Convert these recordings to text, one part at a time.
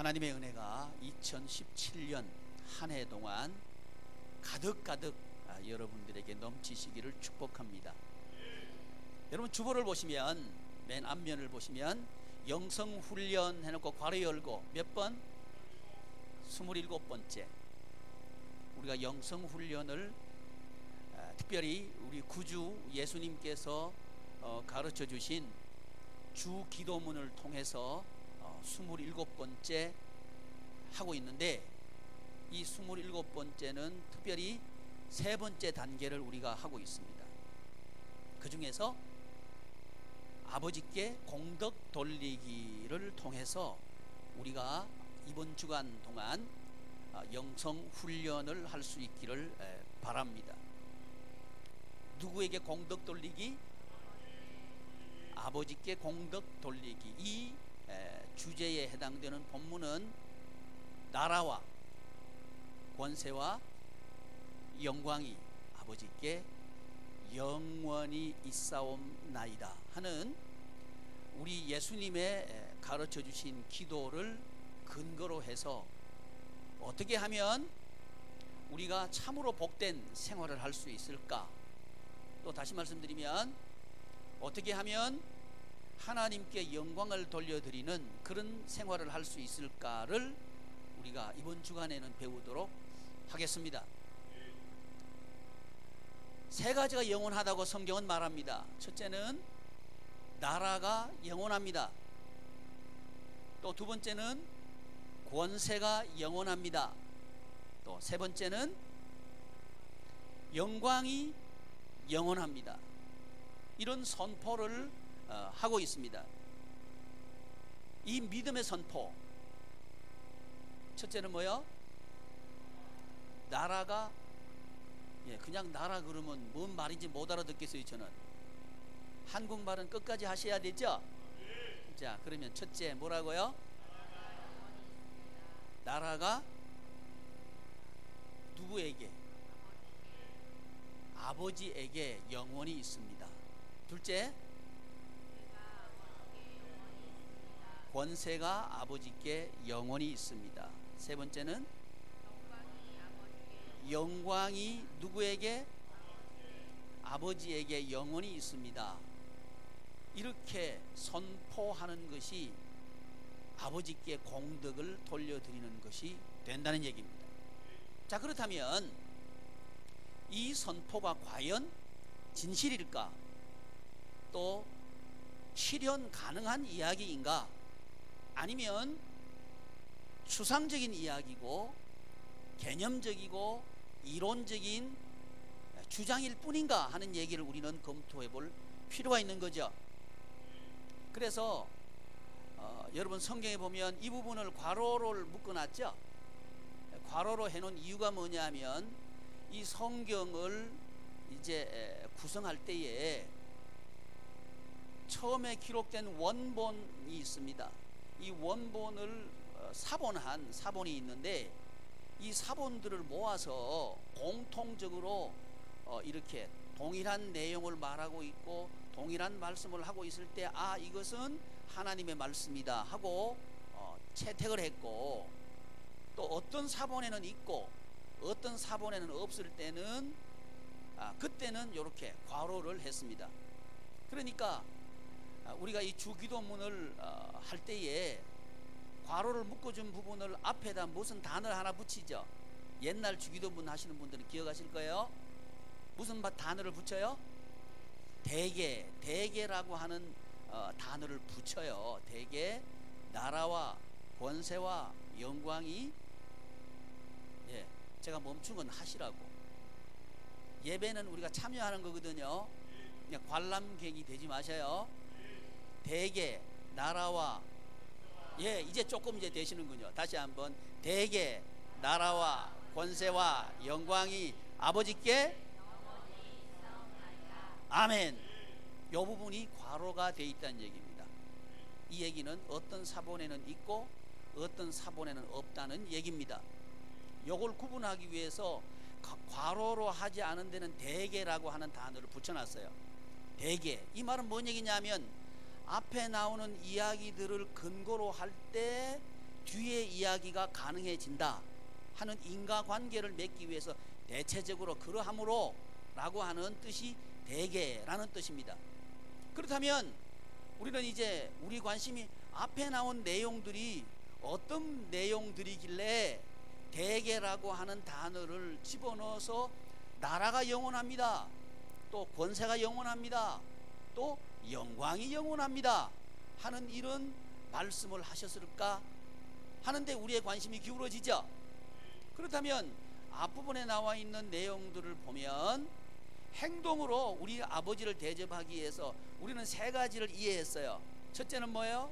하나님의 은혜가 2017년 한 해 동안 가득가득 여러분들에게 넘치시기를 축복합니다. 여러분 주보를 보시면 맨 앞면을 보시면 영성훈련 해놓고 괄호 열고 몇 번? 27번째. 우리가 영성훈련을 특별히 우리 구주 예수님께서 가르쳐 주신 주 기도문을 통해서 27번째 하고 있는데, 이 27번째는 특별히 세 번째 단계를 우리가 하고 있습니다. 그 중에서 아버지께 공덕 돌리기를 통해서 우리가 이번 주간 동안 영성 훈련을 할 수 있기를 바랍니다. 누구에게 공덕 돌리기? 아버지께 공덕 돌리기. 이 주제에 해당되는 본문은 나라와 권세와 영광이 아버지께 영원히 있사옵나이다 하는 우리 예수님의 가르쳐 주신 기도를 근거로 해서 어떻게 하면 우리가 참으로 복된 생활을 할 수 있을까? 또 다시 말씀드리면 어떻게 하면 하나님께 영광을 돌려드리는 그런 생활을 할 수 있을까를 우리가 이번 주간에는 배우도록 하겠습니다. 세 가지가 영원하다고 성경은 말합니다. 첫째는 나라가 영원합니다. 또 두 번째는 권세가 영원합니다. 또 세 번째는 영광이 영원합니다. 이런 선포를 하고 있습니다. 이 믿음의 선포, 첫째는 뭐요? 나라가, 그냥 나라 그러면 뭔 말인지 못 알아듣겠어요. 저는 한국말은 끝까지 하셔야 되죠. 자, 그러면 첫째 뭐라고요? 나라가 누구에게? 아버지에게 영원히 있습니다. 둘째, 권세가 아버지께 영원히 있습니다. 세 번째는 영광이 누구에게? 아버지에게 영원히 있습니다. 이렇게 선포하는 것이 아버지께 공덕을 돌려드리는 것이 된다는 얘기입니다. 자, 그렇다면 이 선포가 과연 진실일까? 또 실현 가능한 이야기인가? 아니면 추상적인 이야기고 개념적이고 이론적인 주장일 뿐인가 하는 얘기를 우리는 검토해 볼 필요가 있는 거죠. 그래서 여러분 성경에 보면 이 부분을 괄호를 묶어놨죠. 괄호로 해놓은 이유가 뭐냐면 이 성경을 이제 구성할 때에 처음에 기록된 원본이 있습니다. 이 원본을 사본한 사본이 있는데, 이 사본들을 모아서 공통적으로 이렇게 동일한 내용을 말하고 있고 동일한 말씀을 하고 있을 때, 이것은 하나님의 말씀이다 하고 채택을 했고, 또 어떤 사본에는 있고 어떤 사본에는 없을 때는 그때는 이렇게 괄호를 했습니다. 그러니까 우리가 이 주기도문을 할 때에 괄호를 묶어준 부분을 앞에다 무슨 단어를 하나 붙이죠. 옛날 주기도문 하시는 분들은 기억하실 거예요. 무슨 단어를 붙여요? 대개라고 하는 단어를 붙여요. 대개 나라와 권세와 영광이, 제가 멈춘 건 하시라고. 예배는 우리가 참여하는 거거든요. 그냥 관람객이 되지 마셔요. 대개 나라와, 이제 조금 이제 되시는군요. 다시 한번, 대개 나라와 권세와 영광이 아버지께, 아멘. 이 부분이 괄호가 되어 있다는 얘기입니다. 이 얘기는 어떤 사본에는 있고 어떤 사본에는 없다는 얘기입니다. 이걸 구분하기 위해서 괄호로 하지 않은 데는 대개라고 하는 단어를 붙여놨어요. 대개, 이 말은 뭔 얘기냐면 앞에 나오는 이야기들을 근거로 할 때 뒤에 이야기가 가능해진다 하는 인과관계를 맺기 위해서 대체적으로 그러함으로 라고 하는 뜻이 대개라는 뜻입니다. 그렇다면 우리는 이제 우리 관심이 앞에 나온 내용들이 어떤 내용들이길래 대개라고 하는 단어를 집어넣어서 나라가 영원합니다, 또 권세가 영원합니다, 또 영광이 영원합니다 하는 이런 말씀을 하셨을까 하는데 우리의 관심이 기울어지죠. 그렇다면 앞부분에 나와 있는 내용들을 보면 행동으로 우리 아버지를 대접하기 위해서 우리는 세 가지를 이해했어요. 첫째는 뭐예요?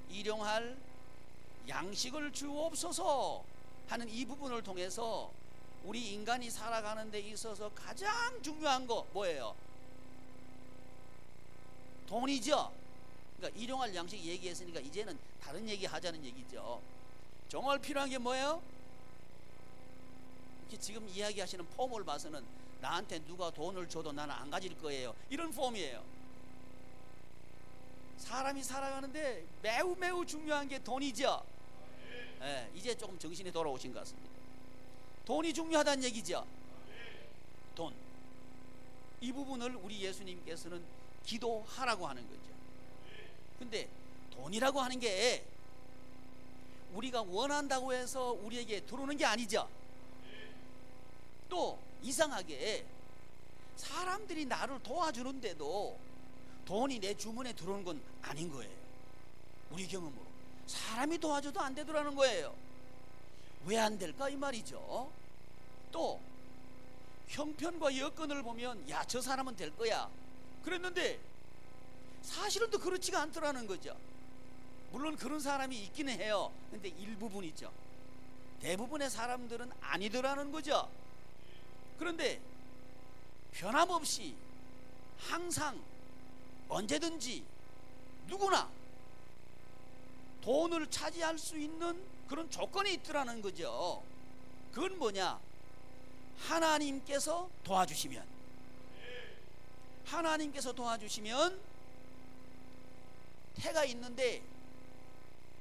일용할 양식을 주옵소서 하는 이 부분을 통해서 우리 인간이 살아가는 데 있어서 가장 중요한 거 뭐예요? 돈이죠. 그러니까 일용할 양식 얘기했으니까 이제는 다른 얘기 하자는 얘기죠. 정말 필요한 게 뭐예요? 이렇게 지금 이야기하시는 폼을 봐서는 나한테 누가 돈을 줘도 나는 안 가질 거예요, 이런 폼이에요. 사람이 살아가는데 매우 매우 중요한 게 돈이죠. 예, 이제 조금 정신이 돌아오신 것 같습니다. 돈이 중요하다는 얘기죠. 돈, 이 부분을 우리 예수님께서는 기도하라고 하는 거죠. 근데 돈이라고 하는 게 우리가 원한다고 해서 우리에게 들어오는 게 아니죠. 또 이상하게 사람들이 나를 도와주는데도 돈이 내 주머니에 들어오는 건 아닌 거예요. 우리 경험으로 사람이 도와줘도 안 되더라는 거예요. 왜 안 될까 이 말이죠. 또 형편과 여건을 보면 야, 저 사람은 될 거야 그랬는데 사실은 또 그렇지가 않더라는 거죠. 물론 그런 사람이 있기는 해요. 근데 일부분이죠. 대부분의 사람들은 아니더라는 거죠. 그런데 변함없이 항상 언제든지 누구나 돈을 차지할 수 있는 그런 조건이 있더라는 거죠. 그건 뭐냐? 하나님께서 도와주시면, 하나님께서 도와주시면 태가 있는데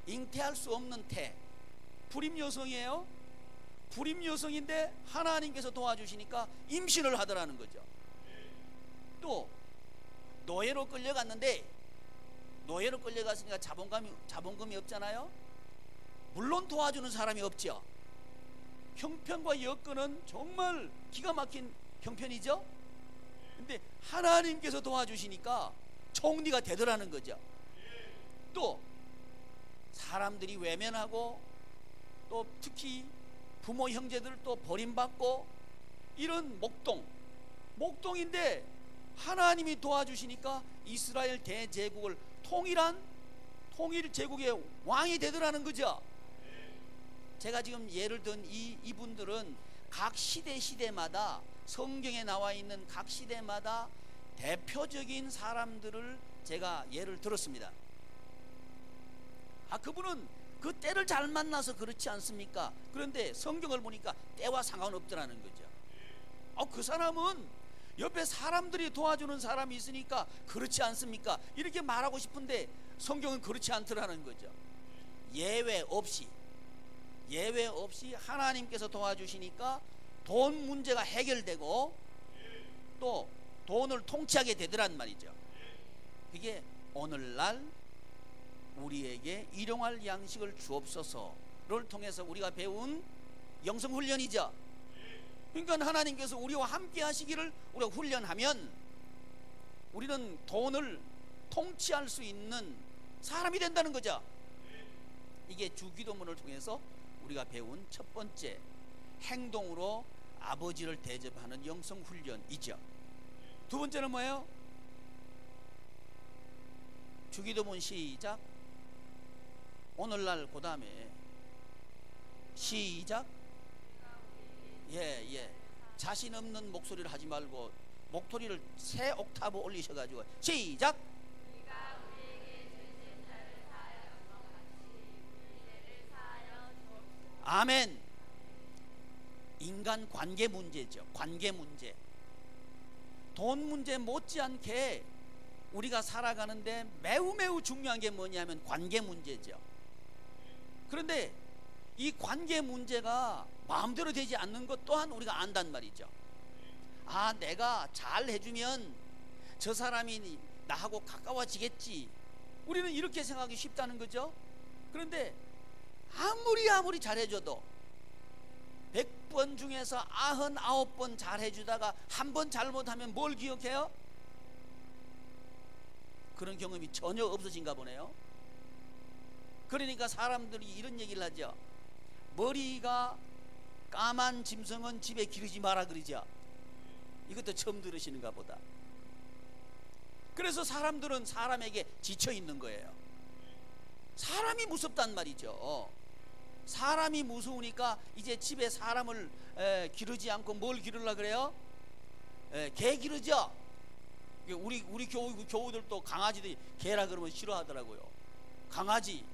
잉태할 수 없는 태, 불임 여성이에요. 불임 여성인데 하나님께서 도와주시니까 임신을 하더라는 거죠. 또 노예로 끌려갔는데 노예로 끌려갔으니까 자본금이 없잖아요. 물론 도와주는 사람이 없죠. 형편과 여건은 정말 기가 막힌 형편이죠. 근데 하나님께서 도와주시니까 총리가 되더라는 거죠. 또 사람들이 외면하고 또 특히 부모 형제들 또 버림받고 이런 목동인데 하나님이 도와주시니까 이스라엘 대제국을 통일 제국의 왕이 되더라는 거죠. 제가 지금 예를 든 이분들은 각 시대마다 성경에 나와 있는 각 시대마다 대표적인 사람들을 제가 예를 들었습니다. 그분은 그 때를 잘 만나서 그렇지 않습니까? 그런데 성경을 보니까 때와 상관없더라는 거죠. 그 사람은 옆에 사람들이 도와주는 사람이 있으니까 그렇지 않습니까? 이렇게 말하고 싶은데 성경은 그렇지 않더라는 거죠. 예외 없이 하나님께서 도와주시니까 돈 문제가 해결되고 또 돈을 통치하게 되더란 말이죠. 그게 오늘날 우리에게 일용할 양식을 주옵소서를 통해서 우리가 배운 영성훈련이죠. 그러니까 하나님께서 우리와 함께 하시기를 우리가 훈련하면 우리는 돈을 통치할 수 있는 사람이 된다는 거죠. 이게 주기도문을 통해서 우리가 배운 첫 번째 행동으로 아버지를 대접하는 영성훈련이죠. 두 번째는 뭐예요? 주기도문 시작. 오늘날 그 다음에 시작. 자신 없는 목소리를 하지 말고 목소리를 세 옥타브 올리셔가지고 시작. 아멘. 인간 관계 문제죠. 관계 문제. 돈 문제 못지않게 우리가 살아가는데 매우 매우 중요한 게 뭐냐면 관계 문제죠. 그런데 이 관계 문제가 마음대로 되지 않는 것 또한 우리가 안단 말이죠. 아, 내가 잘 해주면 저 사람이 나하고 가까워지겠지. 우리는 이렇게 생각하기 쉽다는 거죠. 그런데 아무리 잘해줘도 100번 중에서 99번 잘해주다가 한 번 잘못하면 뭘 기억해요? 그런 경험이 전혀 없으신가 보네요. 그러니까 사람들이 이런 얘기를 하죠. 머리가 까만 짐승은 집에 기르지 마라 그러죠. 이것도 처음 들으시는가 보다. 그래서 사람들은 사람에게 지쳐 있는 거예요. 사람이 무섭단 말이죠. 사람이 무서우니까 이제 집에 사람을 기르지 않고 뭘 기르려고 그래요? 개 기르죠. 우리 교우들도 강아지들이 개라 그러면 싫어하더라고요. 강아지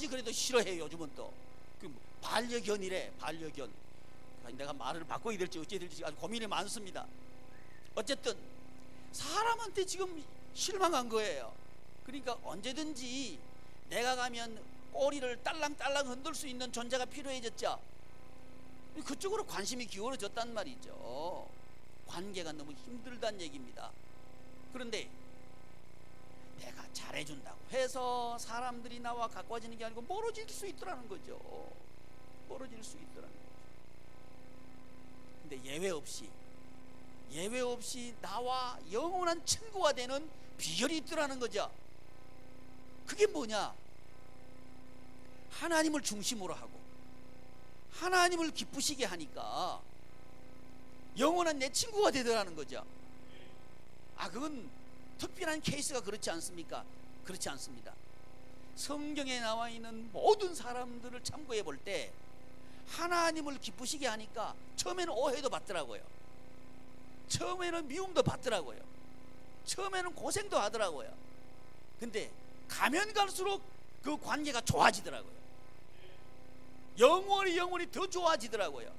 그래도 싫어해요. 요즘은 또 반려견이래. 반려견. 내가 말을 바꿔야 될지 어찌해야 될지 아주 고민이 많습니다. 어쨌든 사람한테 지금 실망한 거예요. 그러니까 언제든지 내가 가면 꼬리를 딸랑딸랑 흔들 수 있는 존재가 필요해졌죠. 그쪽으로 관심이 기울어졌단 말이죠. 관계가 너무 힘들다는 얘기입니다. 그런데 내가 잘해준다고 해서 사람들이 나와 가까워지는 게 아니고 멀어질 수 있더라는 거죠. 멀어질 수 있더라는 거죠. 근데 예외 없이 나와 영원한 친구가 되는 비결이 있더라는 거죠. 그게 뭐냐? 하나님을 중심으로 하고 하나님을 기쁘시게 하니까 영원한 내 친구가 되더라는 거죠. 그건 특별한 케이스가 그렇지 않습니까? 그렇지 않습니다. 성경에 나와 있는 모든 사람들을 참고해 볼 때 하나님을 기쁘시게 하니까 처음에는 오해도 받더라고요. 처음에는 미움도 받더라고요. 처음에는 고생도 하더라고요. 근데 가면 갈수록 그 관계가 좋아지더라고요. 영원히 더 좋아지더라고요.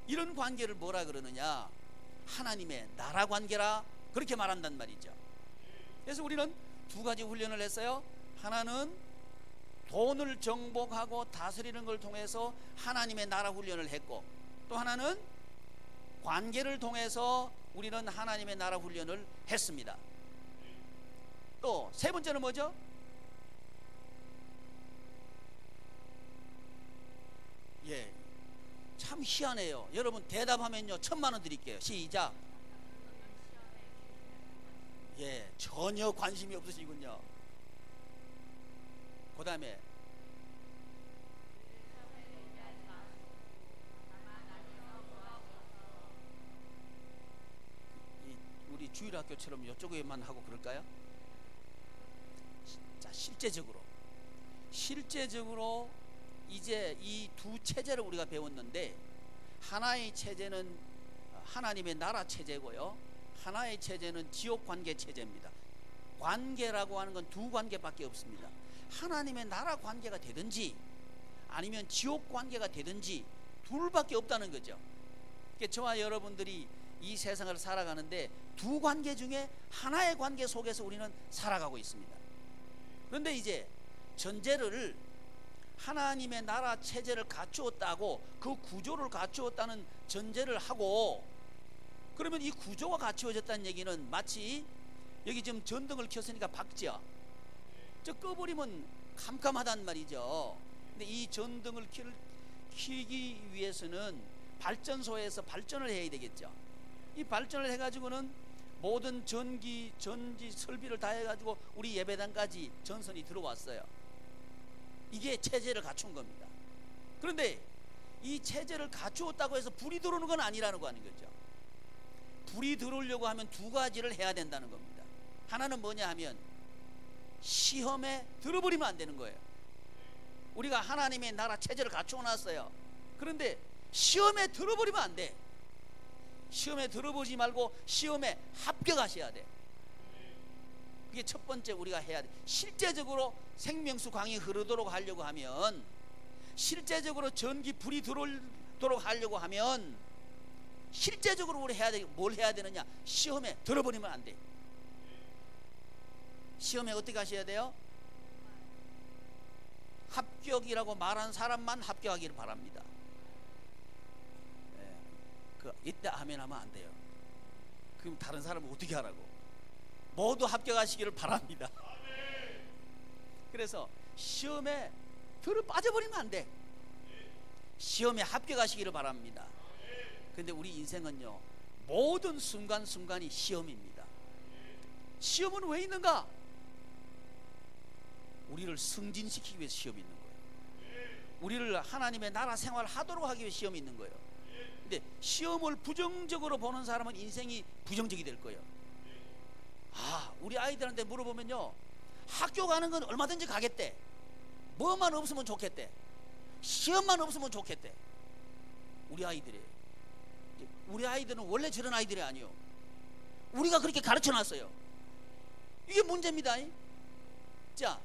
이런 관계를 뭐라 그러느냐? 하나님의 나라 관계라 그렇게 말한단 말이죠. 그래서 우리는 두 가지 훈련을 했어요. 하나는 돈을 정복하고 다스리는 걸 통해서 하나님의 나라 훈련을 했고, 또 하나는 관계를 통해서 우리는 하나님의 나라 훈련을 했습니다. 또 세 번째는 뭐죠? 참 희한해요. 여러분 대답하면요 1000,000원 드릴게요. 시작. 전혀 관심이 없으시군요. 그 다음에 우리 주일학교처럼 이쪽에만 하고 그럴까요? 자, 실제적으로 이제 이 두 체제를 우리가 배웠는데, 하나의 체제는 하나님의 나라 체제고요, 하나의 체제는 지옥관계 체제입니다. 관계라고 하는 건 두 관계밖에 없습니다. 하나님의 나라 관계가 되든지 아니면 지옥 관계가 되든지 둘밖에 없다는 거죠. 그러니까 저와 여러분들이 이 세상을 살아가는데 두 관계 중에 하나의 관계 속에서 우리는 살아가고 있습니다. 그런데 이제 전제를 하나님의 나라 체제를 갖추었다고 그 구조를 갖추었다는 전제를 하고, 그러면 이 구조가 갖추어졌다는 얘기는 마치 여기 지금 전등을 켰으니까 밝죠. 저 꺼버리면 캄캄하단 말이죠. 근데 이 전등을 켜기 위해서는 발전소에서 발전을 해야 되겠죠. 이 발전을 해가지고는 모든 전지 설비를 다 해가지고 우리 예배당까지 전선이 들어왔어요. 이게 체제를 갖춘 겁니다. 그런데 이 체제를 갖추었다고 해서 불이 들어오는 건 아니라는 거 아닌 거죠. 불이 들어오려고 하면 두 가지를 해야 된다는 겁니다. 하나는 뭐냐 하면 시험에 들어버리면 안 되는 거예요. 우리가 하나님의 나라 체제를 갖추어 놨어요. 그런데 시험에 들어버리면 안 돼. 시험에 들어보지 말고 시험에 합격하셔야 돼. 그게 첫 번째 우리가 해야 돼. 실제적으로 생명수 강이 흐르도록 하려고 하면, 실제적으로 전기 불이 들어오도록 하려고 하면 실제적으로 우리 해야 돼. 뭘 해야 되느냐? 시험에 들어버리면 안 돼. 시험에 어떻게 하셔야 돼요? 합격이라고 말한 사람만 합격하기를 바랍니다. 이때 아멘 하면 안 돼요. 그럼 다른 사람은 어떻게 하라고? 모두 합격하시기를 바랍니다. 그래서 시험에 들어 빠져버리면 안 돼. 시험에 합격하시기를 바랍니다. 근데 우리 인생은요, 모든 순간순간이 시험입니다. 시험은 왜 있는가? 우리를 승진시키기 위해서 시험이 있는 거예요. 우리를 하나님의 나라 생활을 하도록 하기 위해 시험이 있는 거예요. 근데 시험을 부정적으로 보는 사람은 인생이 부정적이 될 거예요. 우리 아이들한테 물어보면요, 학교 가는 건 얼마든지 가겠대. 뭐만 없으면 좋겠대. 시험만 없으면 좋겠대. 우리 아이들이에요. 우리 아이들은 원래 저런 아이들이 아니요. 우리가 그렇게 가르쳐놨어요. 이게 문제입니다. 자,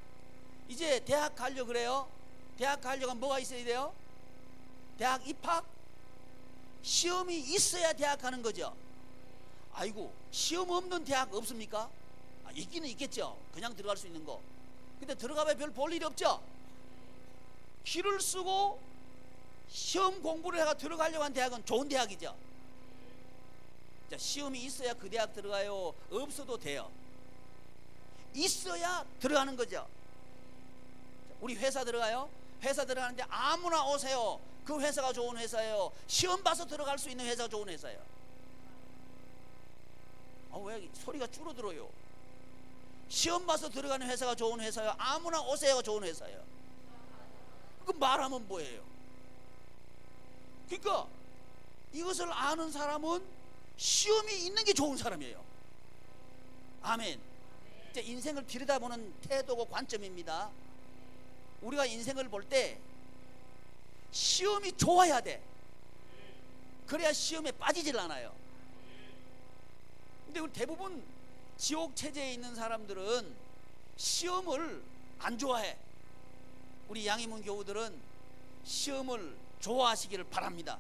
이제 대학 가려고 그래요. 대학 가려면 뭐가 있어야 돼요? 대학 입학? 시험이 있어야 대학 가는 거죠. 아이고, 시험 없는 대학 없습니까? 있기는 있겠죠. 그냥 들어갈 수 있는 거. 근데 들어가면 별 볼 일이 없죠. 기를 쓰고 시험 공부를 해가 들어가려고 한 대학은 좋은 대학이죠. 자, 시험이 있어야 그 대학 들어가요? 없어도 돼요? 있어야 들어가는 거죠. 우리 회사 들어가요? 회사 들어가는데 아무나 오세요. 그 회사가 좋은 회사예요. 시험 봐서 들어갈 수 있는 회사가 좋은 회사예요. 왜 소리가 줄어들어요? 시험 봐서 들어가는 회사가 좋은 회사예요? 아무나 오세요가 좋은 회사예요? 그 말하면 뭐예요? 그러니까 이것을 아는 사람은 시험이 있는 게 좋은 사람이에요. 아멘. 인생을 들여다보는 태도고 관점입니다. 우리가 인생을 볼 때 시험이 좋아야 돼. 그래야 시험에 빠지질 않아요. 근데 우리 대부분 지옥 체제에 있는 사람들은 시험을 안 좋아해. 우리 양희문 교우들은 시험을 좋아하시기를 바랍니다.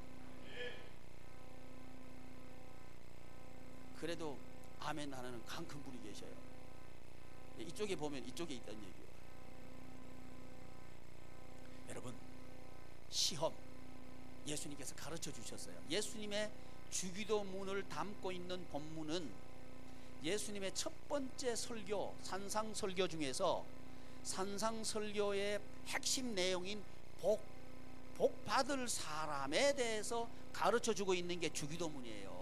그래도 아멘 하는 강큰 분이 계셔요. 이쪽에 보면 이쪽에 있다는 얘기예요. 여러분, 시험 예수님께서 가르쳐 주셨어요. 예수님의 주기도문을 담고 있는 본문은 예수님의 첫 번째 설교, 산상설교 중에서 산상설교의 핵심 내용인 복 받을 사람에 대해서 가르쳐 주고 있는 게 주기도문이에요.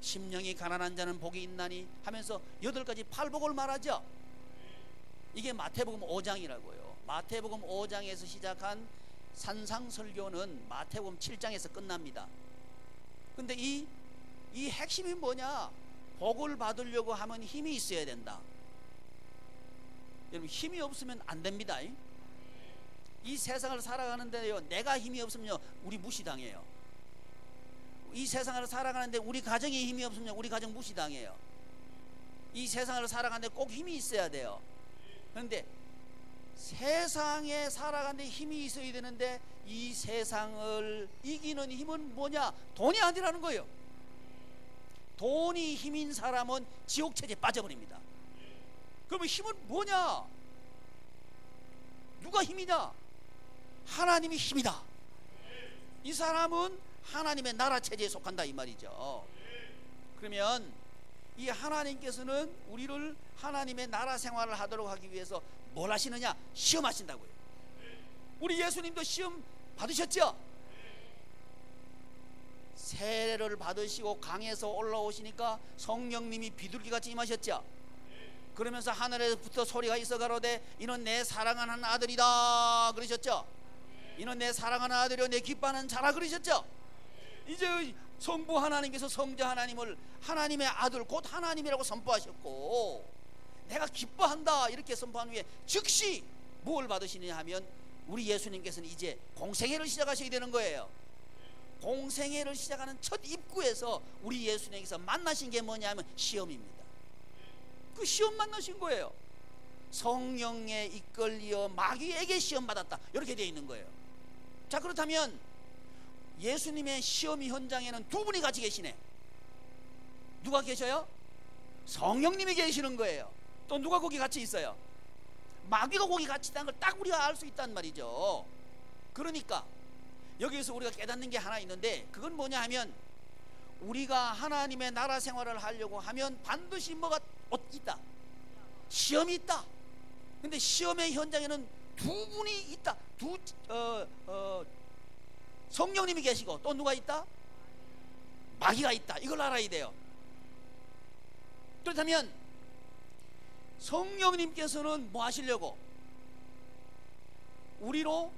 심령이 가난한 자는 복이 있나니 하면서 8가지 팔복을 말하죠. 이게 마태복음 5장이라고요. 마태복음 5장에서 시작한 산상설교는 마태복음 7장에서 끝납니다. 근데 이 핵심이 뭐냐? 복을 받으려고 하면 힘이 있어야 된다. 여러분, 힘이 없으면 안 됩니다. 이 세상을 살아가는데요, 내가 힘이 없으면 우리 무시당해요. 이 세상을 살아가는데 우리 가정에 힘이 없으면 우리 가정 무시당해요. 이 세상을 살아가는데 꼭 힘이 있어야 돼요. 그런데 세상에 살아가는데 힘이 있어야 되는데 이 세상을 이기는 힘은 뭐냐? 돈이 아니라는 거예요. 돈이 힘인 사람은 지옥체제에 빠져버립니다. 그러면 힘은 뭐냐? 누가 힘이냐? 하나님이 힘이다. 이 사람은 하나님의 나라 체제에 속한다 이 말이죠. 그러면 이 하나님께서는 우리를 하나님의 나라 생활을 하도록 하기 위해서 뭘 하시느냐? 시험하신다고요. 우리 예수님도 시험 받으셨죠? 세례를 받으시고 강에서 올라오시니까 성령님이 비둘기같이 임하셨죠? 그러면서 하늘에부터 소리가 있어 가로되 이는 내 사랑하는 아들이다 그러셨죠? 이는 내 사랑하는 아들이요 내 기뻐하는 자라 그러셨죠? 이제 성부 하나님께서 성자 하나님을 하나님의 아들 곧 하나님이라고 선포하셨고 내가 기뻐한다 이렇게 선포한 후에 즉시 뭘 받으시느냐 하면 우리 예수님께서는 이제 공생애를 시작하셔야 되는 거예요. 공생애를 시작하는 첫 입구에서 우리 예수님께서 만나신 게 뭐냐 하면 시험입니다. 그 시험 만나신 거예요. 성령에 이끌려 마귀에게 시험 받았다 이렇게 되어 있는 거예요. 자, 그렇다면 예수님의 시험 현장에는 두 분이 같이 계시네. 누가 계셔요? 성령님이 계시는 거예요. 또 누가 거기 같이 있어요? 마귀가 거기 같이 있다는 걸 딱 우리가 알 수 있단 말이죠. 그러니까 여기서 우리가 깨닫는 게 하나 있는데, 그건 뭐냐 하면, 우리가 하나님의 나라 생활을 하려고 하면 반드시 뭐가 있다. 시험이 있다. 근데 시험의 현장에는 두 분이 있다. 성령님이 계시고 또 누가 있다? 마귀가 있다. 이걸 알아야 돼요. 그렇다면 성령님께서는 뭐 하시려고? 우리로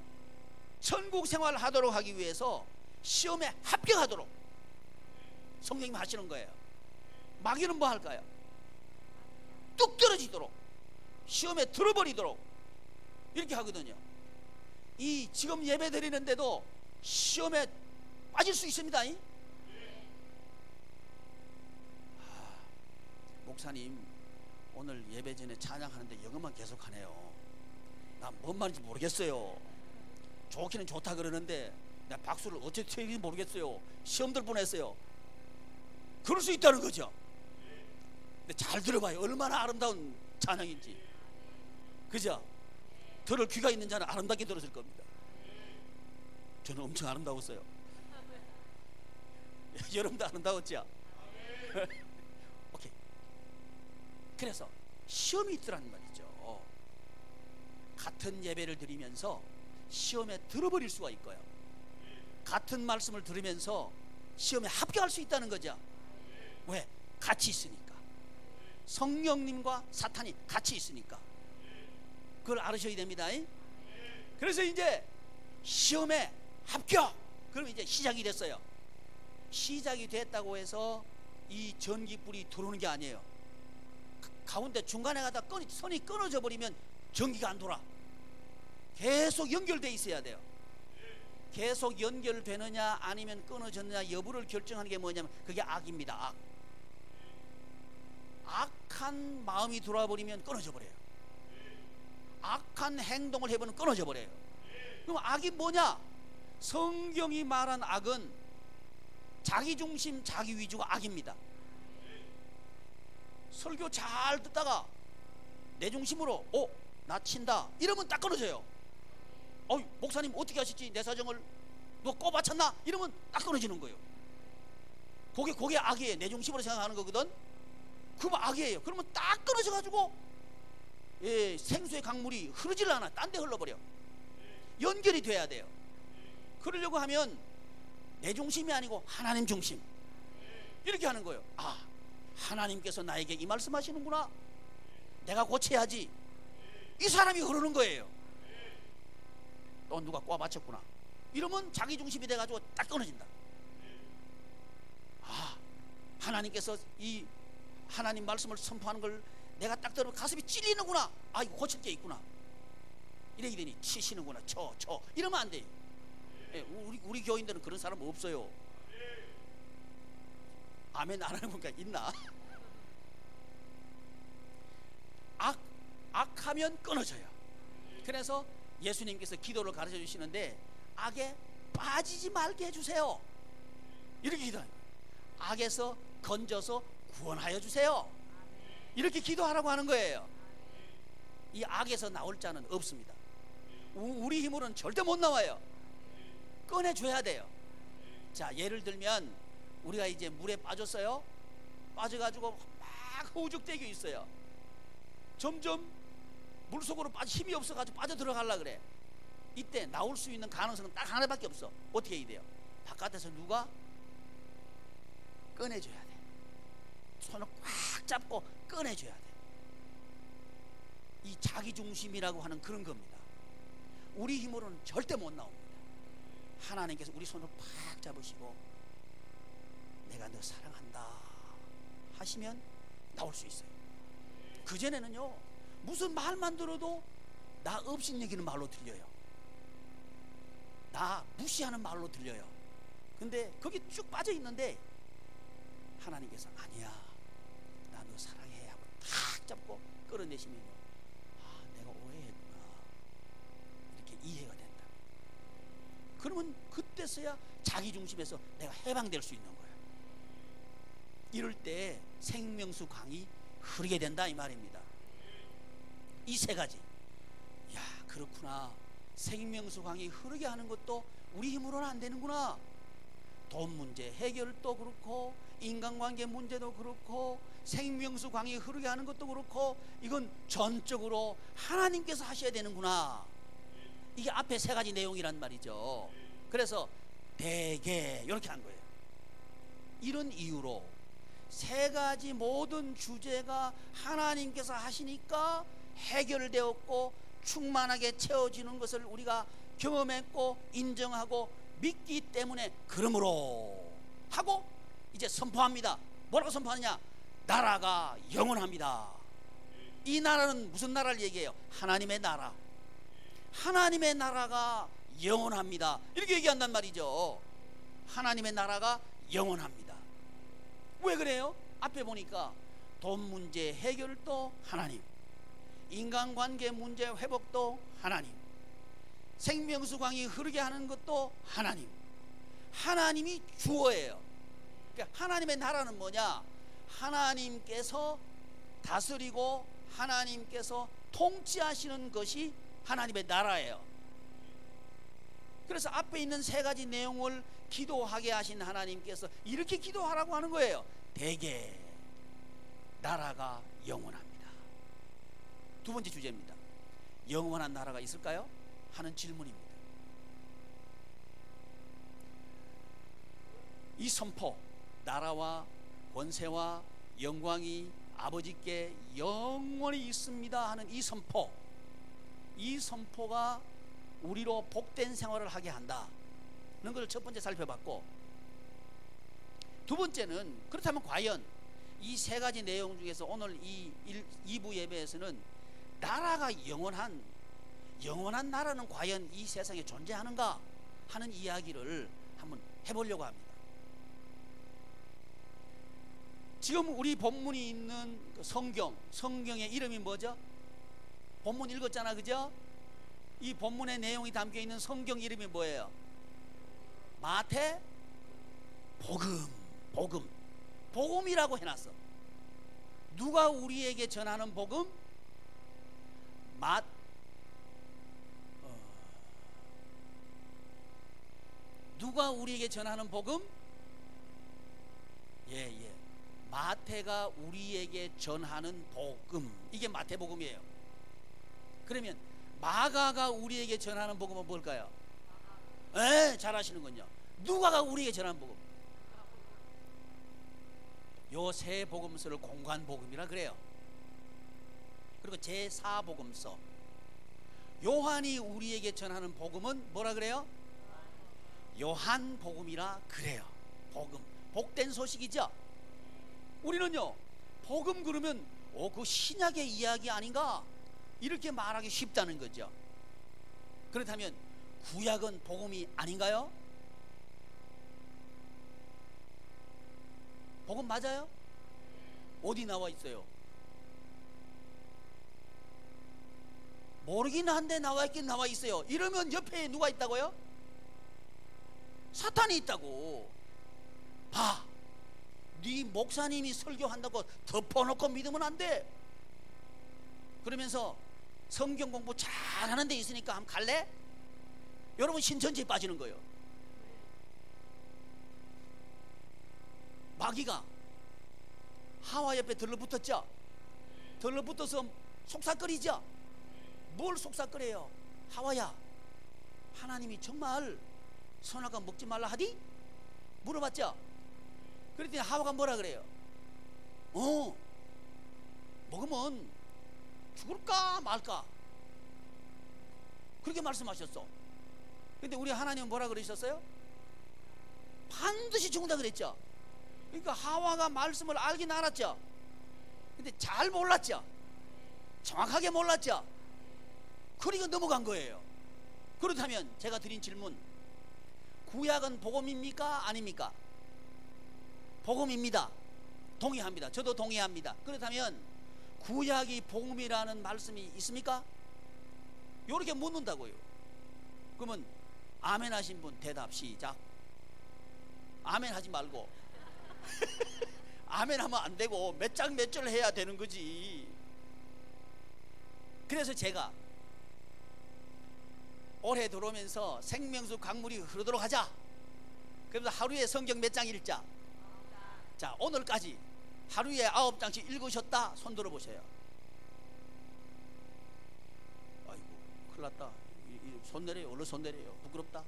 천국 생활을 하도록 하기 위해서 시험에 합격하도록 성령님 하시는 거예요. 마귀는 뭐 할까요? 뚝 떨어지도록, 시험에 들어버리도록 이렇게 하거든요. 이 지금 예배 드리는데도 시험에 빠질 수 있습니다. 목사님 오늘 예배 전에 찬양하는데 영어만 계속하네요. 난 뭔 말인지 모르겠어요. 좋기는 좋다 그러는데 내가 박수를 어떻게 쳐야지 모르겠어요. 시험 들 뻔했어요. 그럴 수 있다는 거죠. 근데 잘 들어봐요. 얼마나 아름다운 찬양인지. 그죠? 들을 귀가 있는 자는 아름답게 들었을 겁니다. 저는 엄청 아름다웠어요. 여러분도 아름다웠죠? 오케이. 그래서 시험이 있더라는 말이죠. 같은 예배를 드리면서 시험에 들어버릴 수가 있고요. 같은 말씀을 들으면서 시험에 합격할 수 있다는 거죠. 왜? 같이 있으니까. 성령님과 사탄이 같이 있으니까. 그걸 알으셔야 됩니다. 그래서 이제 시험에 합격! 그럼 이제 시작이 됐어요. 시작이 됐다고 해서 이 전기불이 들어오는 게 아니에요. 가운데 중간에 가다 선이 끊어져 버리면 전기가 안 돌아. 계속 연결돼 있어야 돼요. 계속 연결되느냐 아니면 끊어졌느냐 여부를 결정하는 게 뭐냐면 그게 악입니다. 악한 마음이 들어와 버리면 끊어져 버려요. 악한 행동을 해보면 끊어져 버려요. 그럼 악이 뭐냐? 성경이 말한 악은 자기중심 자기위주가 악입니다. 설교 잘 듣다가 내 중심으로 나 친다 이러면 딱 끊어져요. 목사님 어떻게 하시지? 내 사정을 너 꼽아쳤나? 이러면 딱 끊어지는 거예요. 그게 악이에요. 내 중심으로 생각하는 거거든. 그러면 악이에요. 그러면 딱 끊어져 가지고 생수의 강물이 흐르질 않아. 딴 데 흘러버려. 연결이 돼야 돼요. 그러려고 하면 내 중심이 아니고 하나님 중심 이렇게 하는 거예요. 하나님께서 나에게 이 말씀하시는구나. 내가 고쳐야지. 이 사람이 흐르는 거예요. 또 누가 꽈맞췄구나. 이러면 자기 중심이 돼가지고 딱 끊어진다. 하나님께서 이 하나님 말씀을 선포하는 걸 내가 딱 들으면 가슴이 찔리는구나. 이거 고칠 게 있구나. 이래 이러니 치시는구나. 쳐 이러면 안 돼요. 우리 교인들은 그런 사람 없어요. 아멘 안 하는 건가 있나? 악하면 끊어져요. 그래서 예수님께서 기도를 가르쳐 주시는데 악에 빠지지 말게 해주세요. 이렇게 기도해요. 악에서 건져서 구원하여 주세요. 이렇게 기도하라고 하는 거예요. 이 악에서 나올 자는 없습니다. 우리 힘으로는 절대 못 나와요. 꺼내줘야 돼요. 자, 예를 들면 우리가 이제 물에 빠졌어요. 빠져가지고 막 허우적대고 있어요. 점점 물속으로 힘이 없어가지고 빠져 들어가려고 그래. 이때 나올 수 있는 가능성은 딱 하나밖에 없어. 어떻게 해야 돼요? 바깥에서 누가 꺼내줘야 돼. 손을 꽉 잡고 꺼내줘야 돼. 이 자기중심이라고 하는 그런 겁니다. 우리 힘으로는 절대 못 나옵니다. 하나님께서 우리 손을 팍 잡으시고 내가 너 사랑한다 하시면 나올 수 있어요. 그전에는요 무슨 말만 들어도 나 없인 얘기는 말로 들려요. 나 무시하는 말로 들려요. 근데 거기 쭉 빠져 있는데 하나님께서 아니야 나 너 사랑해 하고 탁 잡고 끌어내시면요 내가 오해했구나 이렇게 이해가 된다. 그러면 그때서야 자기중심에서 내가 해방될 수 있는 거예요. 이럴 때 생명수 강이 흐르게 된다 이 말입니다. 이 세 가지 그렇구나. 생명수 강이 흐르게 하는 것도 우리 힘으로는 안 되는구나. 돈 문제 해결도 그렇고, 인간관계 문제도 그렇고, 생명수 강이 흐르게 하는 것도 그렇고, 이건 전적으로 하나님께서 하셔야 되는구나. 이게 앞에 세 가지 내용이란 말이죠. 그래서 대개 이렇게 한 거예요. 이런 이유로 세 가지 모든 주제가 하나님께서 하시니까 해결되었고 충만하게 채워지는 것을 우리가 경험했고 인정하고 믿기 때문에, 그러므로 하고 이제 선포합니다. 뭐라고 선포하느냐? 나라가 영원합니다. 이 나라는 무슨 나라를 얘기해요? 하나님의 나라. 하나님의 나라가 영원합니다. 이렇게 얘기한단 말이죠. 하나님의 나라가 영원합니다. 왜 그래요? 앞에 보니까 돈 문제 해결도 하나님, 인간관계 문제 회복도 하나님, 생명수 강이 흐르게 하는 것도 하나님. 하나님이 주어예요. 그러니까 하나님의 나라는 뭐냐? 하나님께서 다스리고 하나님께서 통치하시는 것이 하나님의 나라예요. 그래서 앞에 있는 세 가지 내용을 기도하게 하신 하나님께서 이렇게 기도하라고 하는 거예요. 대개 나라가 영원합니다. 두 번째 주제입니다. 영원한 나라가 있을까요? 하는 질문입니다. 이 선포, 나라와 권세와 영광이 아버지께 영원히 있습니다 하는 이 선포, 이 선포가 우리로 복된 생활을 하게 한다는 것을 첫 번째 살펴봤고, 두 번째는 그렇다면 과연 이 세 가지 내용 중에서 오늘 이 2부 예배에서는 나라가 영원한 나라는 과연 이 세상에 존재하는가 하는 이야기를 한번 해보려고 합니다. 지금 우리 본문이 있는 성경의 이름이 뭐죠? 본문 읽었잖아, 그죠? 이 본문의 내용이 담겨 있는 성경 이름이 뭐예요? 마태 복음이라고 해놨어. 누가 우리에게 전하는 복음? 누가 우리에게 전하는 복음? 마태가 우리에게 전하는 복음, 이게 마태복음이에요. 그러면 마가가 우리에게 전하는 복음은 뭘까요? 잘 아시는군요. 누가가 우리에게 전하는 복음? 요 세 복음서를 공관복음이라 그래요. 그리고 제4복음서 요한이 우리에게 전하는 복음은 뭐라 그래요? 요한복음이라 그래요. 복음, 복된 소식이죠. 우리는요, 복음 그러면 그 신약의 이야기 아닌가 이렇게 말하기 쉽다는 거죠. 그렇다면 구약은 복음이 아닌가요? 복음 맞아요? 어디 나와 있어요? 모르긴 한데 나와 있긴 나와 있어요. 이러면 옆에 누가 있다고요? 사탄이 있다고. 봐, 네 목사님이 설교한다고 덮어놓고 믿으면 안 돼. 그러면서 성경 공부 잘하는 데 있으니까 한번 갈래? 여러분 신천지에 빠지는 거예요. 마귀가 하와 옆에 들러붙었죠. 들러붙어서 속삭거리죠. 뭘 속삭거려요? 하와야, 하나님이 정말 선악과 먹지 말라 하디? 물어봤죠. 그랬더니 하와가 뭐라 그래요? 먹으면 죽을까 말까, 그렇게 말씀하셨어. 근데 우리 하나님은 뭐라 그러셨어요? 반드시 죽는다 그랬죠. 그러니까 하와가 말씀을 알긴 알았죠. 근데 잘 몰랐죠. 정확하게 몰랐죠. 그러니까 넘어간 거예요. 그렇다면 제가 드린 질문, 구약은 복음입니까? 아닙니까? 복음입니다. 동의합니다. 저도 동의합니다. 그렇다면 구약이 복음이라는 말씀이 있습니까? 이렇게 묻는다고요. 그러면 아멘 하신 분 대답 시작. 아멘 하지 말고 아멘 하면 안 되고 몇 장 몇 절 해야 되는 거지. 그래서 제가 올해 들어오면서 생명수 강물이 흐르도록 하자. 그래서 하루에 성경 몇 장 읽자. 자, 오늘까지 하루에 9장씩 읽으셨다 손 들어 보세요. 아이고 큰일 났다. 손 내려요. 얼른 손 내려요. 부끄럽다.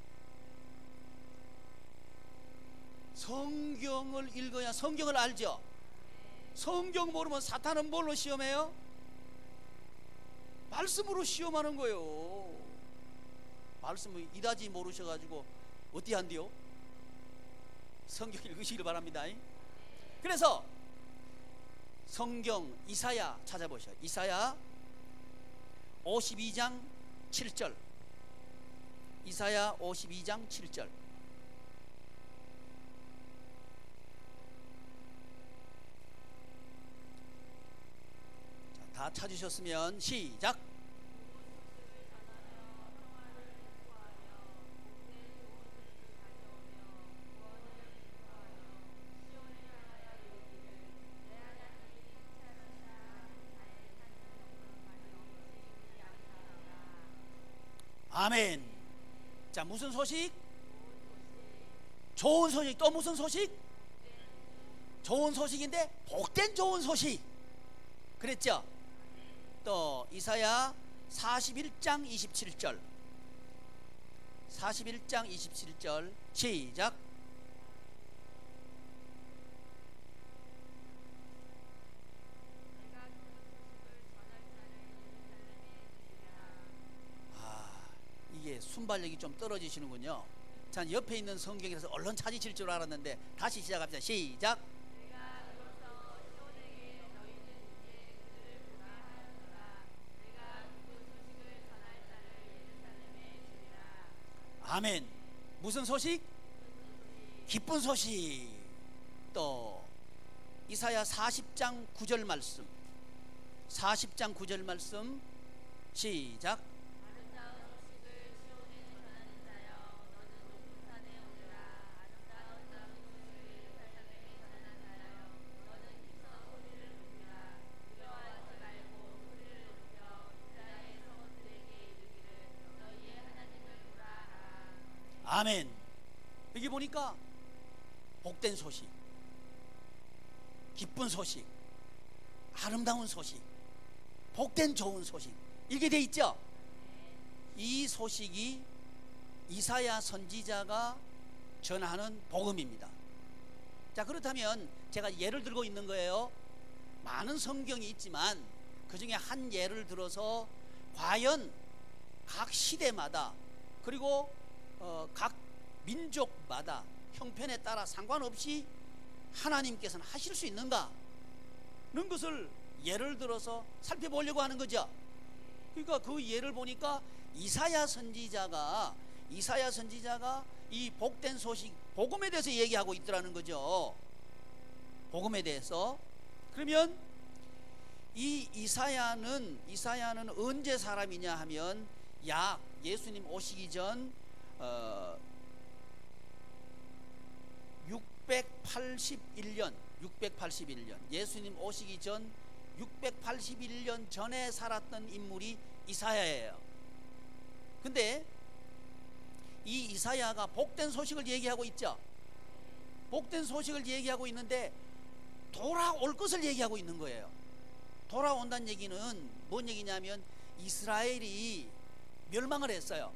성경을 읽어야 성경을 알죠. 성경 모르면 사탄은 뭘로 시험해요? 말씀으로 시험하는 거예요. 말씀을 이다지 모르셔가지고 어떻게 한대요? 성경 읽으시길 바랍니다. 그래서 성경 이사야 찾아보셔요. 이사야 52장 7절. 이사야 52장 7절. 자, 다 찾으셨으면 시작. 아멘. 자, 무슨 소식? 좋은 소식. 또 무슨 소식? 좋은 소식인데 복된 좋은 소식. 그랬죠? 또 이사야 41장 27절. 41장 27절 시작. 이게 순발력이 좀 떨어지시는군요. 자, 옆에 있는 성경에서 얼른 찾으실 줄 알았는데 다시 시작합니다. 시작. 아멘. 무슨 소식? 기쁜 소식. 또 이사야 40장 9절 말씀. 40장 9절 말씀 시작. 아멘. 여기 보니까 복된 소식, 기쁜 소식, 아름다운 소식, 복된 좋은 소식, 이게 돼 있죠. 이 소식이 이사야 선지자가 전하는 복음입니다. 자, 그렇다면 제가 예를 들고 있는 거예요. 많은 성경이 있지만 그 중에 한 예를 들어서 과연 각 시대마다 그리고 각 민족마다 형편에 따라 상관없이 하나님께서는 하실 수 있는가 는 것을 예를 들어서 살펴보려고 하는 거죠. 그러니까 그 예를 보니까 이사야 선지자가 이 복된 소식, 복음에 대해서 얘기하고 있더라는 거죠. 복음에 대해서. 그러면 이 이사야는 언제 사람이냐 하면 약 예수님 오시기 전 681년 예수님 오시기 전 681년 전에 살았던 인물이 이사야예요. 근데 이 이사야가 복된 소식을 얘기하고 있죠. 복된 소식을 얘기하고 있는데 돌아올 것을 얘기하고 있는 거예요. 돌아온다는 얘기는 뭔 얘기냐면 이스라엘이 멸망을 했어요.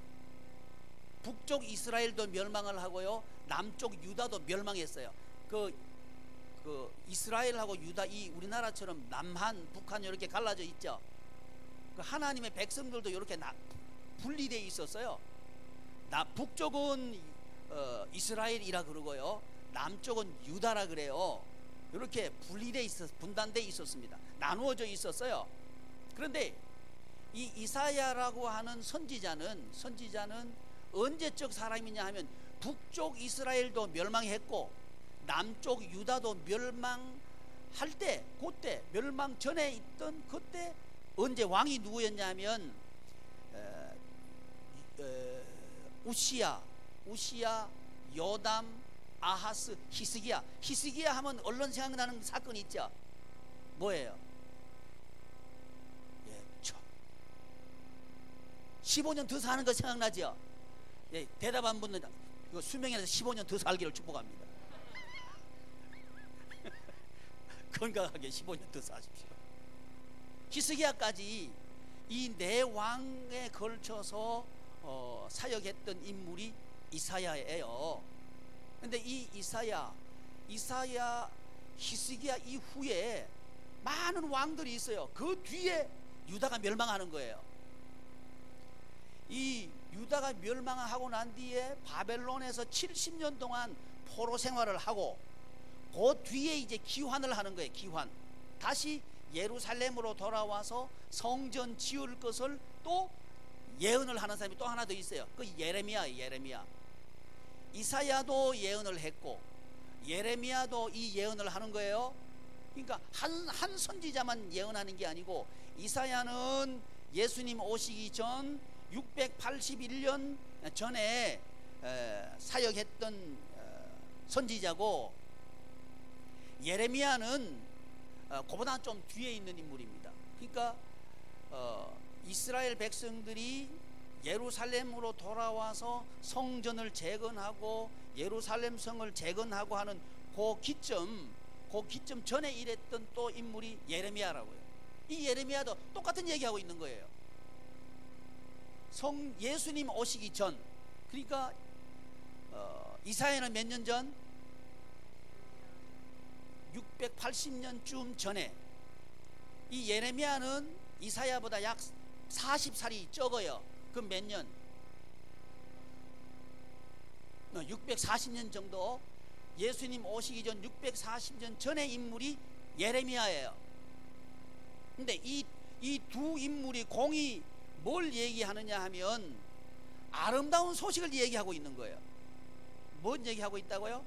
북쪽 이스라엘도 멸망을 하고요, 남쪽 유다도 멸망했어요. 그 이스라엘하고 유다, 이 우리나라처럼 남한, 북한 이렇게 갈라져 있죠. 그 하나님의 백성들도 이렇게 분리되어 있었어요. 북쪽은 이스라엘이라 그러고요, 남쪽은 유다라 그래요. 이렇게 분단되어 있었습니다. 나누어져 있었어요. 그런데 이 이사야라고 하는 선지자는 언제적 사람이냐 하면 북쪽 이스라엘도 멸망했고 남쪽 유다도 멸망할 때, 그때 멸망 전에 있던 그때 언제 왕이 누구였냐면 우시야, 요담, 아하스, 히스기야 하면 얼른 생각나는 사건이 있죠. 뭐예요? 15년 더 사는 거 생각나죠? 예, 대답 안 붙는 이거 수명에서 15년 더 살기를 축복합니다. 건강하게 15년 더 사십시오. 히스기야까지 이 네 왕에 걸쳐서 사역했던 인물이 이사야예요. 근데 이 이사야, 히스기야 이후에 많은 왕들이 있어요. 그 뒤에 유다가 멸망하는 거예요. 이 유다가 멸망하고 난 뒤에 바벨론에서 70년 동안 포로 생활을 하고 그 뒤에 이제 기환을 하는 거예요. 기환. 다시 예루살렘으로 돌아와서 성전 지을 것을 또 예언을 하는 사람이 또 하나 더 있어요. 그 예레미야. 이사야도 예언을 했고 예레미야도 이 예언을 하는 거예요. 그러니까 한 선지자만 예언하는 게 아니고 이사야는 예수님 오시기 전 681년 전에 사역했던 선지자고, 예레미야는 그보다 좀 뒤에 있는 인물입니다. 그러니까 이스라엘 백성들이 예루살렘으로 돌아와서 성전을 재건하고 예루살렘 성을 재건하고 하는 그 기점 전에 일했던 또 인물이 예레미야라고요. 이 예레미야도 똑같은 얘기하고 있는 거예요. 예수님 오시기 전, 그러니까 이사야는 몇 년 전? 680년쯤 전에. 이 예레미야는 이사야보다 약 40살이 적어요. 그럼 몇 년? 640년 정도. 예수님 오시기 전 640년 전의 인물이 예레미야예요. 근데 이 두 인물이 공이 뭘 얘기하느냐 하면 아름다운 소식을 얘기하고 있는 거예요. 뭔 얘기하고 있다고요?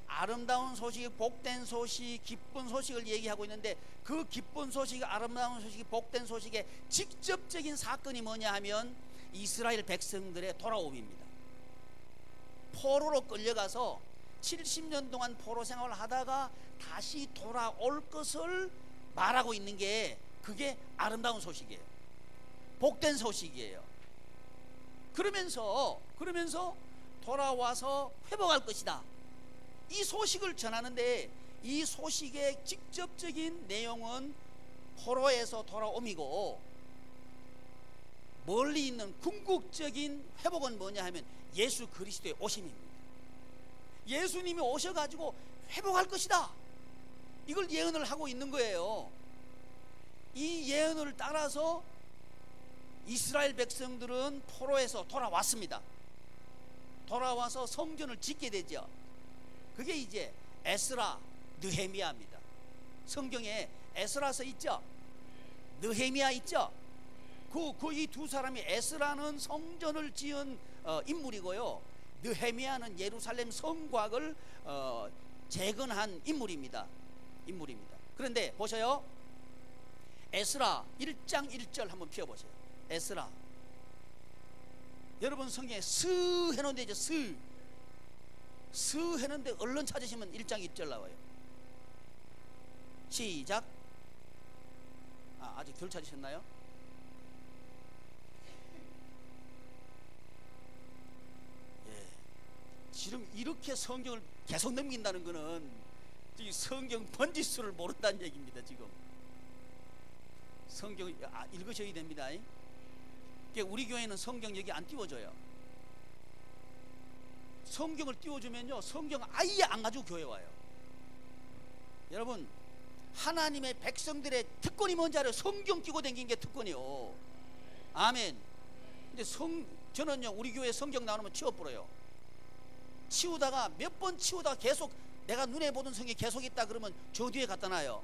아름다운 소식, 복된 소식, 기쁜 소식을 얘기하고 있는데, 그 기쁜 소식, 아름다운 소식, 복된 소식의 직접적인 사건이 뭐냐 하면 이스라엘 백성들의 돌아옴입니다. 포로로 끌려가서 70년 동안 포로 생활을 하다가 다시 돌아올 것을 말하고 있는 게, 그게 아름다운 소식이에요. 복된 소식이에요. 그러면서 돌아와서 회복할 것이다, 이 소식을 전하는데, 이 소식의 직접적인 내용은 포로에서 돌아옴이고, 멀리 있는 궁극적인 회복은 뭐냐 하면 예수 그리스도의 오심입니다. 예수님이 오셔가지고 회복할 것이다, 이걸 예언을 하고 있는 거예요. 이 예언을 따라서 이스라엘 백성들은 포로에서 돌아왔습니다. 돌아와서 성전을 짓게 되죠. 그게 이제 에스라, 느헤미야입니다. 성경에 에스라서 있죠, 느헤미야 있죠. 이 두 사람이, 에스라는 성전을 지은 인물이고요, 느헤미야는 예루살렘 성곽을 재건한 인물입니다. 그런데 보세요, 에스라 1장 1절 한번 펴보세요. 에스라, 여러분 성경에 스 해놓은 데죠. 스 해놓은데 얼른 찾으시면 1장 1절 나와요. 시작. 아직 덜 찾으셨나요? 예. 지금 이렇게 성경을 계속 넘긴다는 거는 성경 번지수를 모른다는 얘기입니다. 지금 성경 읽으셔야 됩니다. 우리 교회는 성경 여기 안 띄워줘요. 성경을 띄워주면요, 성경 아예 안 가지고 교회 와요. 여러분, 하나님의 백성들의 특권이 뭔지 알아요? 성경 끼고 다니는 게 특권이요. 아멘. 근데 저는요, 우리 교회 성경 나오면 치워버려요. 치우다가 몇 번 치우다가 계속 내가 눈에 보던 성경이 계속 있다 그러면 저 뒤에 갖다 놔요.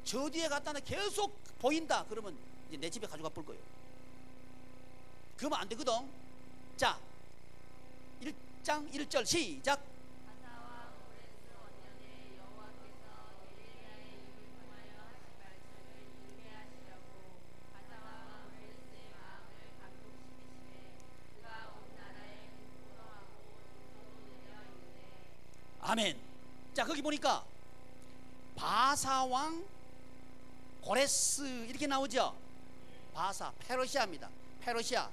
저 뒤에 갖다 놔 계속 보인다 그러면 이제 내 집에 가져가 볼 거예요. 그러면 안 되거든. 자, 1장 1절 시작. 아멘. 자, 거기 보니까 바사왕 고레스 이렇게 나오죠. 바사, 페르시아입니다. 페르시아.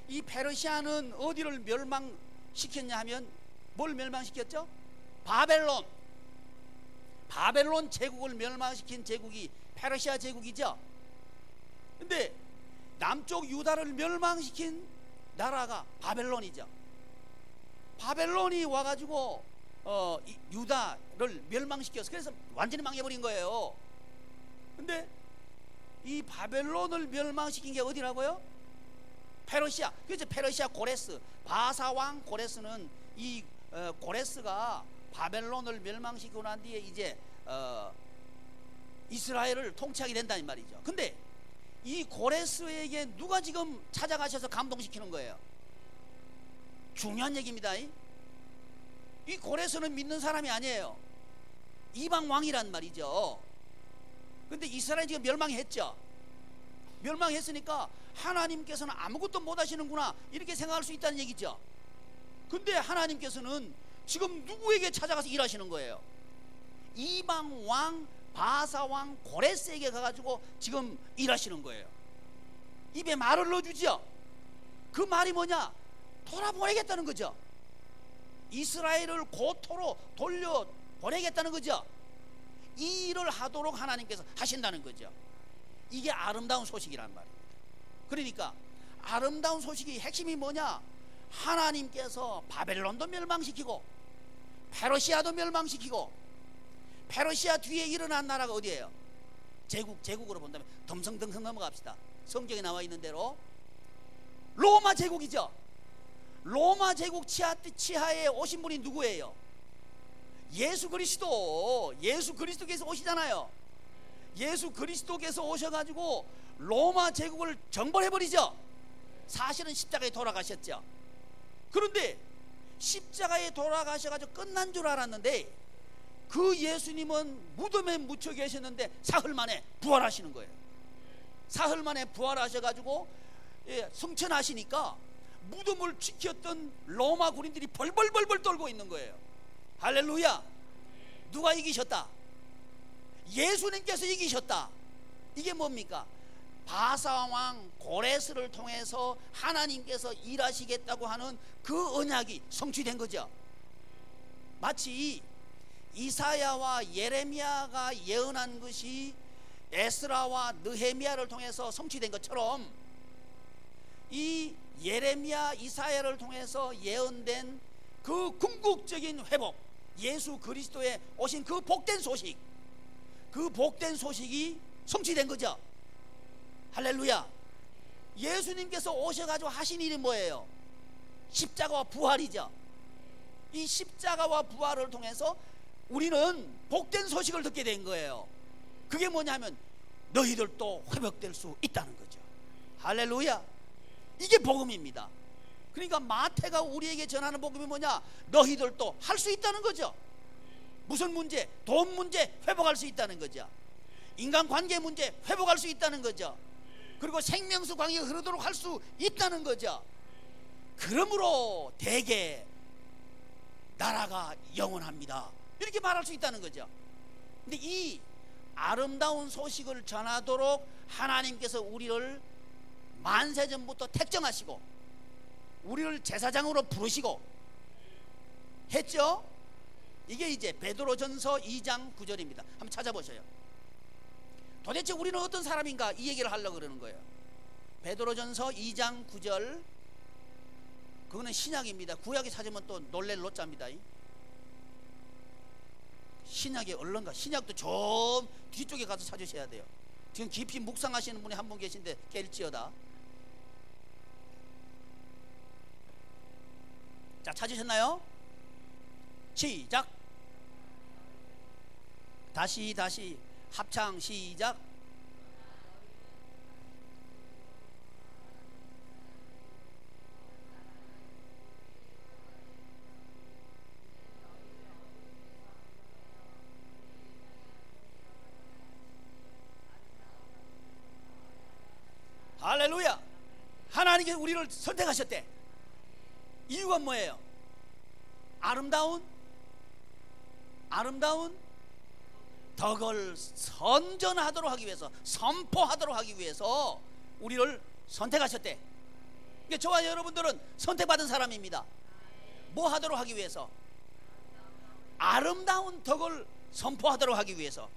이 페르시아는 어디를 멸망시켰냐 하면 뭘 멸망시켰죠? 바벨론. 바벨론 제국을 멸망시킨 제국이 페르시아 제국이죠. 근데 남쪽 유다를 멸망시킨 나라가 바벨론이죠. 바벨론이 와가지고 유다를 멸망시켰어. 그래서 완전히 망해버린 거예요. 근데 이 바벨론을 멸망시킨 게 어디라고요? 페르시아. 그래서 페르시아 고레스, 바사왕 고레스는 이 고레스가 바벨론을 멸망시키고 난 뒤에 이제 이스라엘을 통치하게 된다는 말이죠. 근데 이 고레스에게 누가 지금 찾아가셔서 감동시키는 거예요? 중요한 얘기입니다. 이 고레스는 믿는 사람이 아니에요. 이방 왕이란 말이죠. 근데 이스라엘이 지금 멸망했죠. 멸망했으니까 하나님께서는 아무것도 못 하시는구나 이렇게 생각할 수 있다는 얘기죠. 근데 하나님께서는 지금 누구에게 찾아가서 일하시는 거예요? 이방 왕 바사왕 고레스에게 가가지고 지금 일하시는 거예요. 입에 말을 넣어주죠. 그 말이 뭐냐? 돌아보내겠다는 거죠. 이스라엘을 고토로 돌려보내겠다는 거죠. 이 일을 하도록 하나님께서 하신다는 거죠. 이게 아름다운 소식이란 말입니다. 그러니까 아름다운 소식의 핵심이 뭐냐? 하나님께서 바벨론도 멸망시키고 페르시아도 멸망시키고, 페르시아 뒤에 일어난 나라가 어디예요? 제국으로 본다면 덤성덤성 넘어갑시다. 성경에 나와 있는 대로 로마 제국이죠. 로마 제국 치하에 오신 분이 누구예요? 예수 그리스도. 예수 그리스도께서 오시잖아요. 예수 그리스도께서 오셔가지고 로마 제국을 정벌해버리죠. 사실은 십자가에 돌아가셨죠. 그런데 십자가에 돌아가셔가지고 끝난 줄 알았는데 그 예수님은 무덤에 묻혀 계셨는데 사흘 만에 부활하시는 거예요. 사흘 만에 부활하셔가지고 승천하시니까 무덤을 지켰던 로마 군인들이 벌벌벌벌 떨고 있는 거예요. 할렐루야. 누가 이기셨다? 예수님께서 이기셨다. 이게 뭡니까? 바사왕 고레스를 통해서 하나님께서 일하시겠다고 하는 그 언약이 성취된 거죠. 마치 이사야와 예레미야가 예언한 것이 에스라와 느헤미야를 통해서 성취된 것처럼 이 예레미야 이사야를 통해서 예언된 그 궁극적인 회복, 예수 그리스도의 오신 그 복된 소식, 그 복된 소식이 성취된 거죠. 할렐루야. 예수님께서 오셔가지고 하신 일이 뭐예요? 십자가와 부활이죠. 이 십자가와 부활을 통해서 우리는 복된 소식을 듣게 된 거예요. 그게 뭐냐면 너희들도 회복될 수 있다는 거죠. 할렐루야. 이게 복음입니다. 그러니까 마태가 우리에게 전하는 복음이 뭐냐? 너희들도 할 수 있다는 거죠. 무슨 문제? 돈 문제 회복할 수 있다는 거죠. 인간관계 문제 회복할 수 있다는 거죠. 그리고 생명수 강이 흐르도록 할 수 있다는 거죠. 그러므로 대개 나라가 영원합니다 이렇게 말할 수 있다는 거죠. 근데 이 아름다운 소식을 전하도록 하나님께서 우리를 만세전부터 택정하시고 우리를 제사장으로 부르시고 했죠. 이게 이제 베드로전서 2장 9절입니다 한번 찾아보셔요. 도대체 우리는 어떤 사람인가 이 얘기를 하려고 그러는 거예요. 베드로전서 2장 9절. 그거는 신약입니다. 구약에 찾으면 또 놀랄 노자입니다. 신약에 얼른가. 신약도 좀 뒤쪽에 가서 찾으셔야 돼요. 지금 깊이 묵상하시는 분이 한 분 계신데 깰지어다. 자, 찾으셨나요? 시작. 다시 합창 시작. 할렐루야. 하나님께서 우리를 선택하셨대. 이유가 뭐예요? 아름다운 덕을 선전하도록 하기 위해서, 선포하도록 하기 위해서 우리를 선택하셨대. 그러니까 저와 여러분들은 선택받은 사람입니다. 뭐 하도록 하기 위해서? 아름다운 덕을 선포하도록 하기 위해서.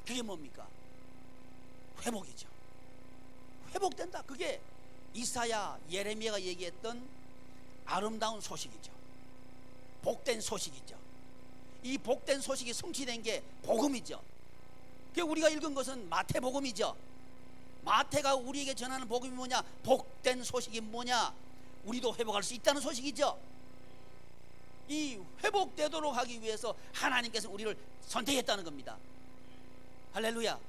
그게 뭡니까? 회복이죠. 회복된다. 그게 이사야, 예레미야가 얘기했던 아름다운 소식이죠. 복된 소식이죠. 이 복된 소식이 성취된 게 복음이죠. 우리가 읽은 것은 마태복음이죠. 마태가 우리에게 전하는 복음이 뭐냐? 복된 소식이 뭐냐? 우리도 회복할 수 있다는 소식이죠. 이 회복되도록 하기 위해서 하나님께서 우리를 선택했다는 겁니다. 할렐루야.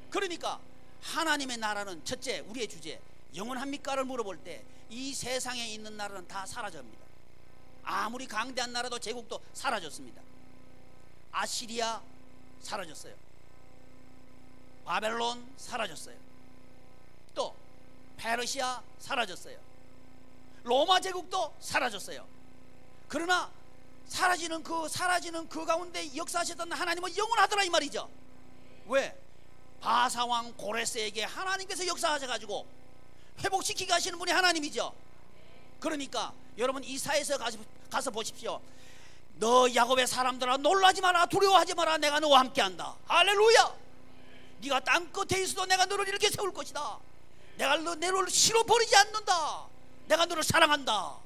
그러니까 하나님의 나라는 첫째, 우리의 주제 영원합니까를 물어볼 때 이 세상에 있는 나라는 다 사라집니다. 아무리 강대한 나라도 제국도 사라졌습니다. 아시리아 사라졌어요. 바벨론 사라졌어요. 또 페르시아 사라졌어요. 로마 제국도 사라졌어요. 그러나 사라지는 그 가운데 역사하셨던 하나님은 영원하더라 이 말이죠. 왜? 바사왕 고레스에게 하나님께서 역사하셔가지고 회복시키게 하시는 분이 하나님이죠. 그러니까 여러분 이사야서 가서 보십시오. 너 야곱의 사람들아 놀라지 마라, 두려워하지 마라, 내가 너와 함께한다. 할렐루야. 네가 땅끝에 있어도 내가 너를 이렇게 세울 것이다. 내가 너를 실어버리지 않는다. 내가 너를 사랑한다.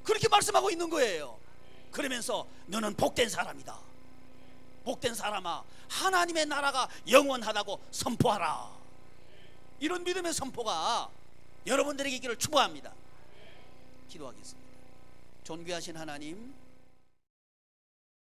그렇게 말씀하고 있는 거예요. 그러면서 너는 복된 사람이다. 복된 사람아, 하나님의 나라가 영원하다고 선포하라. 이런 믿음의 선포가 여러분들에게 있기를 축복합니다. 기도하겠습니다. 존귀하신 하나님,